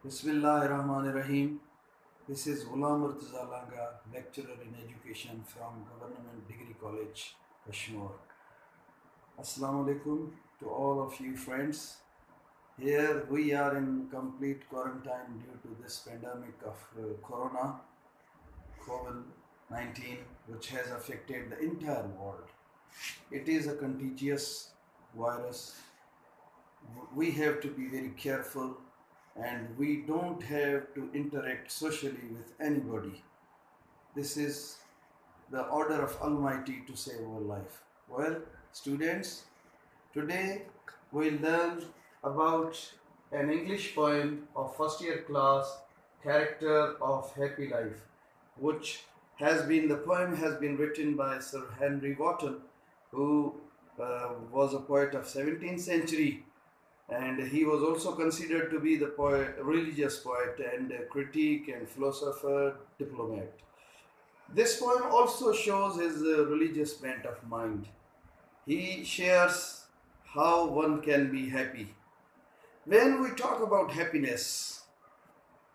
Bismillahirrahmanirrahim. This is Ghulam Murtaza Langah, lecturer in education from Government Degree College, Kashmore. Assalamu alaikum to all of you friends. Here we are in complete quarantine due to this pandemic of Corona, COVID-19, which has affected the entire world. It is a contagious virus. We have to be very careful and we don't have to interact socially with anybody. This is the order of Almighty to save our life. Well, students, today we'll learn about an English poem of first year class, Character of Happy Life, which the poem has been written by Sir Henry Wotton, who was a poet of 17th century, and he was also considered to be the religious poet and critic and philosopher, diplomat. This poem also shows his religious bent of mind. He shares how one can be happy. When we talk about happiness,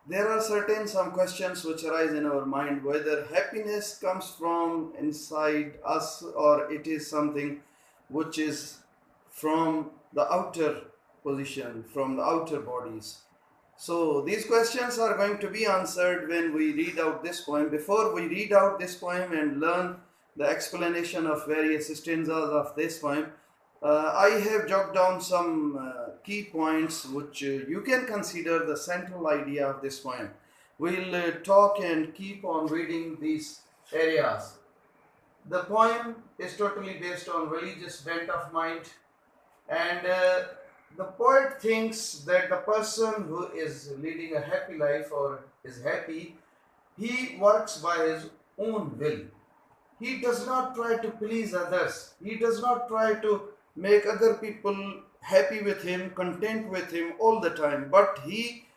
there are some questions which arise in our mind, whether happiness comes from inside us or it is something which is from the outer position, from the outer bodies. So these questions are going to be answered when we read out this poem. Before we read out this poem and learn the explanation of various stanzas of this poem, I have jotted down some key points which you can consider the central idea of this poem. We'll talk and keep on reading these areas. The poem is totally based on religious bent of mind, and the poet thinks that the person who is leading a happy life or is happy, he works by his own will. He does not try to please others. He does not try to make other people happy with him, content with him all the time, but he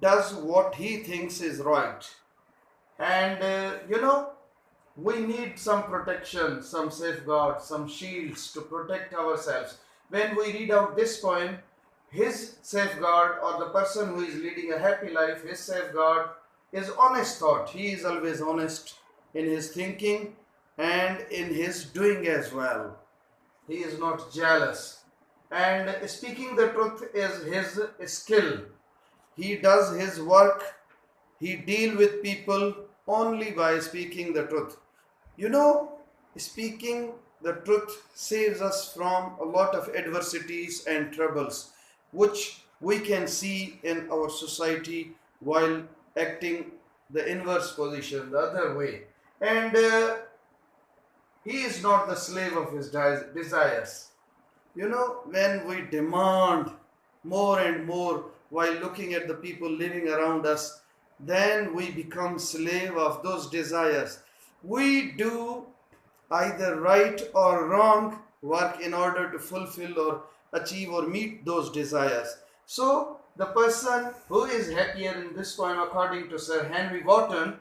does what he thinks is right. And we need some protection, some safeguards, some shields to protect ourselves. When we read out this poem, his safeguard, or the person who is leading a happy life, his safeguard is honest thought. He is always honest in his thinking and in his doing as well. He is not jealous. And speaking the truth is his skill. He does his work. He deals with people only by speaking the truth. Speaking the truth saves us from a lot of adversities and troubles which we can see in our society while acting the inverse position, the other way. And he is not the slave of his desires. When we demand more and more while looking at the people living around us, then we become slave of those desires. We do either right or wrong work in order to fulfill or achieve or meet those desires. So the person who is happier in this poem, according to Sir Henry Wotton,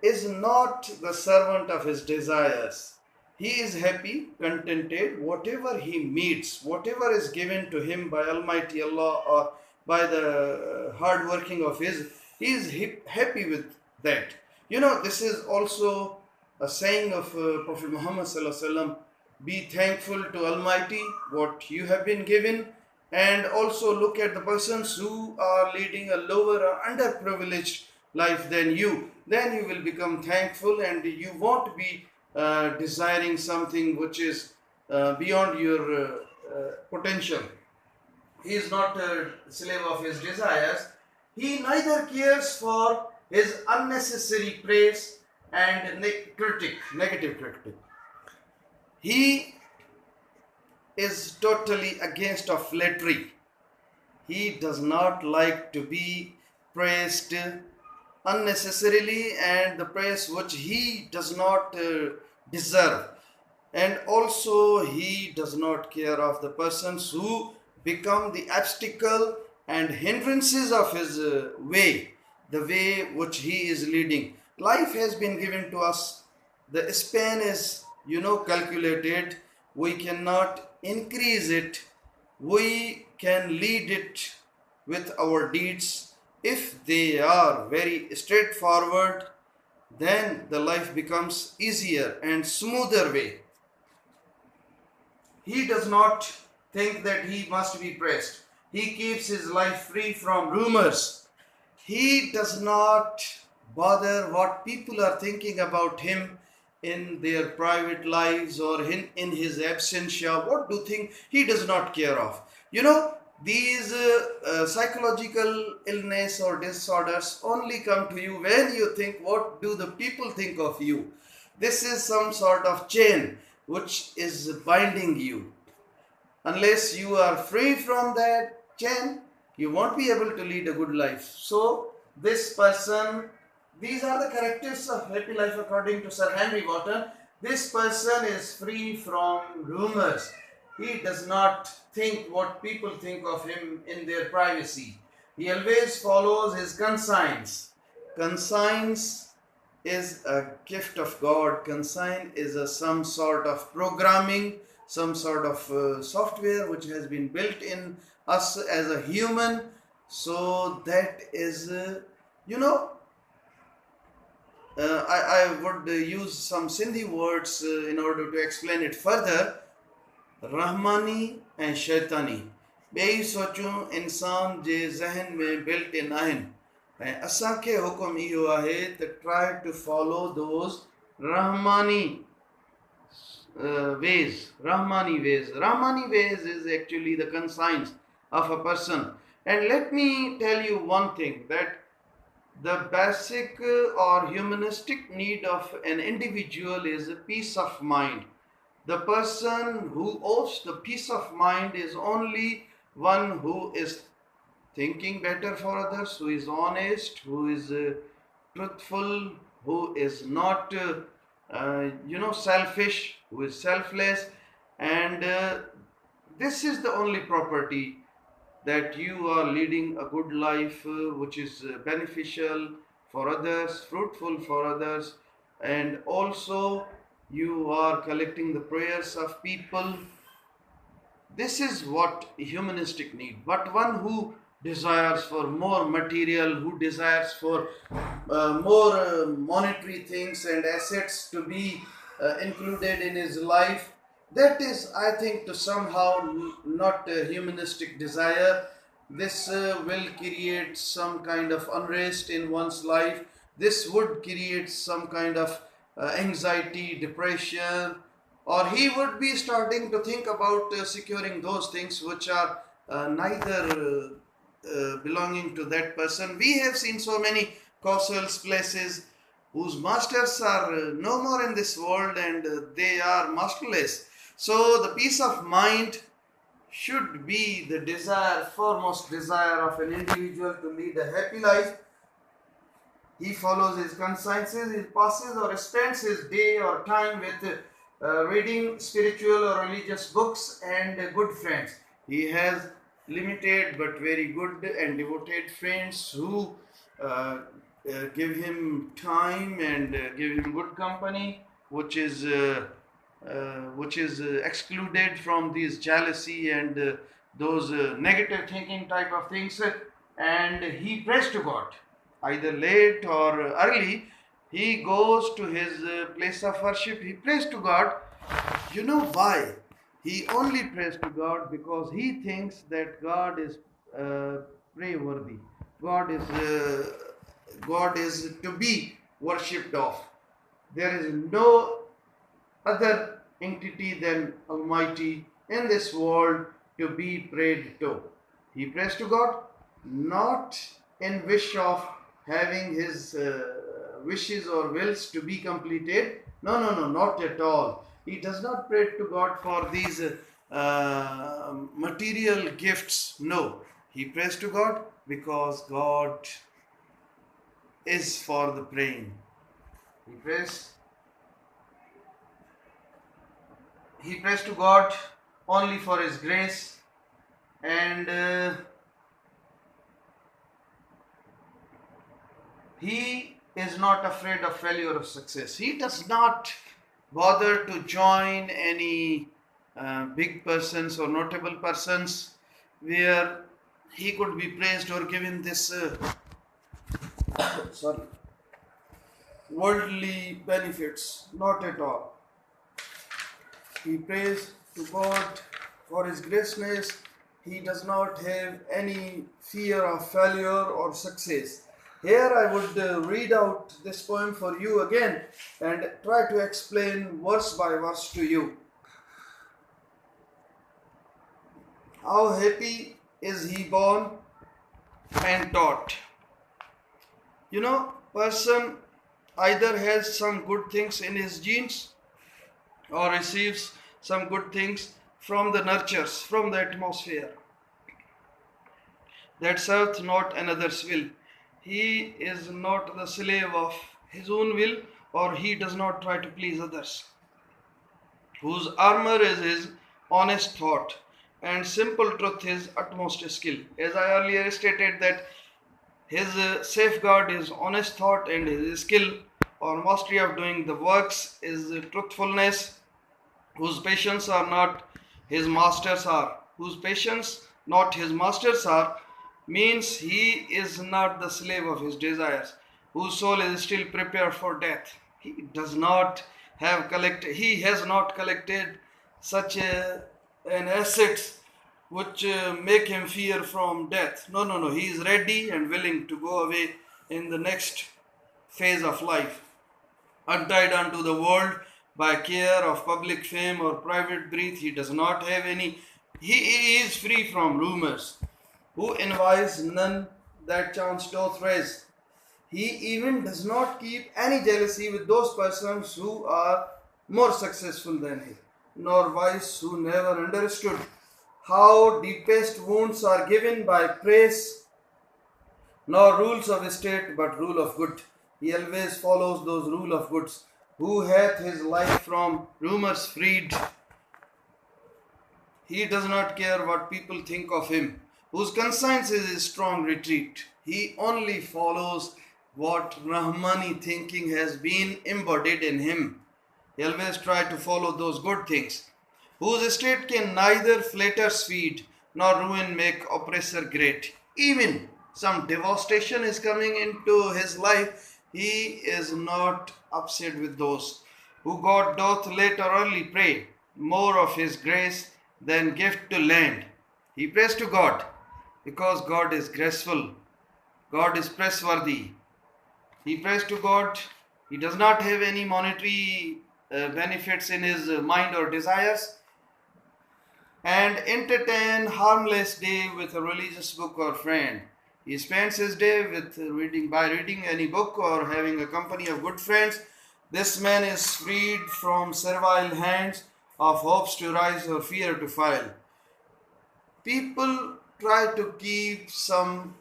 is not the servant of his desires. He is happy, contented, whatever he meets, whatever is given to him by Almighty Allah or by the hard working of his, he is happy with that. This is also a saying of Prophet Muhammad Sallallahu Alaihi Wasallam: be thankful to Almighty what you have been given, and also look at the persons who are leading a lower or underprivileged life than you. Then you will become thankful and you won't be desiring something which is beyond your potential. He is not a slave of his desires. He neither cares for his unnecessary praise and negative critic. He is totally against of flattery. He does not like to be praised unnecessarily and the praise which he does not deserve. And also he does not care of the persons who become the obstacle and hindrances of his way, the way which he is leading. Life has been given to us. The span is, calculated. We cannot increase it. We can lead it with our deeds, if they are very straightforward, then the life becomes easier and smoother way. He does not think that he must be praised. He keeps his life free from rumors. He does not bother what people are thinking about him in their private lives or in his absentia. What do think he does not care of. You know, these psychological illness or disorders only come to you when you think what do the people think of you. This is some sort of chain which is binding you. Unless you are free from that chain, you won't be able to lead a good life. So this person, these are the characteristics of happy life according to Sir Henry Wotton. This person is free from rumors. He does not think what people think of him in their privacy. He always follows his conscience. Conscience is a gift of God. Conscience is some sort of programming, some sort of software which has been built in us as a human. So that is, I would use some Sindhi words in order to explain it further. Rahmani and Shaitani ॿई सोचूं इंसान जे ज़हन में built in आहिनि ऐं असांखे हुकुम इहो आहे त try to follow those Rahmani ways. Rahmani ways. Rahmani ways is actually the conscience of a person. And let me tell you one thing, that the basic or humanistic need of an individual is a peace of mind. The person who owes the peace of mind is only one who is thinking better for others, who is honest, who is truthful, who is not selfish, who is selfless. And this is the only property that you are leading a good life which is beneficial for others, fruitful for others, and also you are collecting the prayers of people. This is what humanistic need. But one who desires for more material, who desires for more monetary things and assets to be included in his life, that is, I think, to somehow not a humanistic desire. This will create some kind of unrest in one's life. This would create some kind of anxiety, depression, or he would be starting to think about securing those things which are neither belonging to that person. We have seen so many castles, places whose masters are no more in this world, and they are masterless. So the peace of mind should be the desire, foremost desire of an individual to lead a happy life. He follows his consciences, he passes or spends his day or time with reading spiritual or religious books and good friends. He has limited but very good and devoted friends who give him time and give him good company, which is excluded from these jealousy and those negative thinking type of things. And he prays to God, either late or early. He goes to his place of worship. He prays to God. You know why? He only prays to God because he thinks that God is praiseworthy. God is to be worshipped of. There is no other entity than Almighty in this world to be prayed to. He prays to God not in wish of having his wishes or wills to be completed. No, not at all. He does not pray to God for these material gifts. No, he prays to God because God is for the praying. He prays to God only for his grace, and he is not afraid of failure or success. He does not bother to join any big persons or notable persons where he could be praised or given this sorry, worldly benefits, not at all. He prays to God for his graciousness. He does not have any fear of failure or success. Here I would read out this poem for you again and try to explain verse by verse to you. How happy is he born and taught. Person either has some good things in his genes or receives some good things from the nurtures, from the atmosphere that serveth not another's will. He is not the slave of his own will, or he does not try to please others, whose armor is his honest thought, and simple truth his utmost skill. As I earlier stated that his safeguard is honest thought, and his skill or mastery of doing the works is truthfulness, whose patience are not his masters are. Whose patience not his masters are means he is not the slave of his desires, whose soul is still prepared for death. He does not have collected, he has not collected such an assets which make him fear from death. No, no, no. He is ready and willing to go away in the next phase of life, untied unto the world by care of public fame or private breath. He does not have any. He is free from rumors, who envies none that chance doth raise. He even does not keep any jealousy with those persons who are more successful than he, nor wise who never understood how deepest wounds are given by praise, nor rules of state but rule of good. He always follows those rule of goods, who hath his life from rumors freed. He does not care what people think of him, whose conscience is his strong retreat. He only follows what Rahmani thinking has been embodied in him. He always tries to follow those good things, whose state can neither flatters feed, nor ruin make oppressor great. Even some devastation is coming into his life, he is not upset with those, who God doth late or early pray, more of his grace than gift to lend. He prays to God, because God is graceful, God is praiseworthy. He prays to God. He does not have any monetary benefits in his mind or desires, and entertain harmless day with a religious book or friend. He spends his day with by reading any book or having a company of good friends. This man is freed from servile hands of hopes to rise or fear to fall. People try to keep some,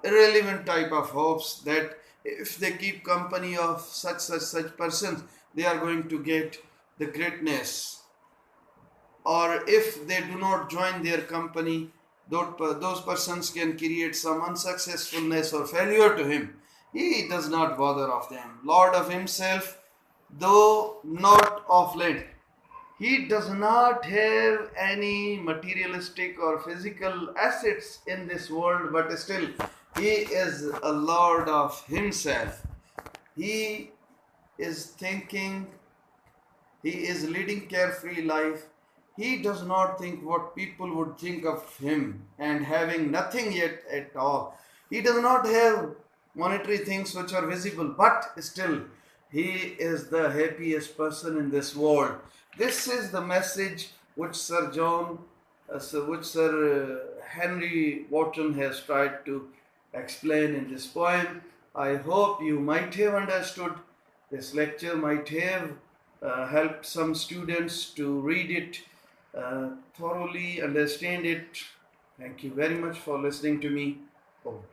irrelevant type of hopes that if they keep company of such persons, they are going to get the greatness. Or if they do not join their company, those persons can create some unsuccessfulness or failure to him. He does not bother of them. Lord of himself, though not of land. He does not have any materialistic or physical assets in this world, but still he is a lord of himself. He is thinking, he is leading carefree life. He does not think what people would think of him, and having nothing yet at all. He does not have monetary things which are visible, but still he is the happiest person in this world. This is the message which Sir Henry Wotton has tried to explain in this poem. I hope you might have understood. This lecture might have helped some students to read it thoroughly, understand it. Thank you very much for listening to me. Over.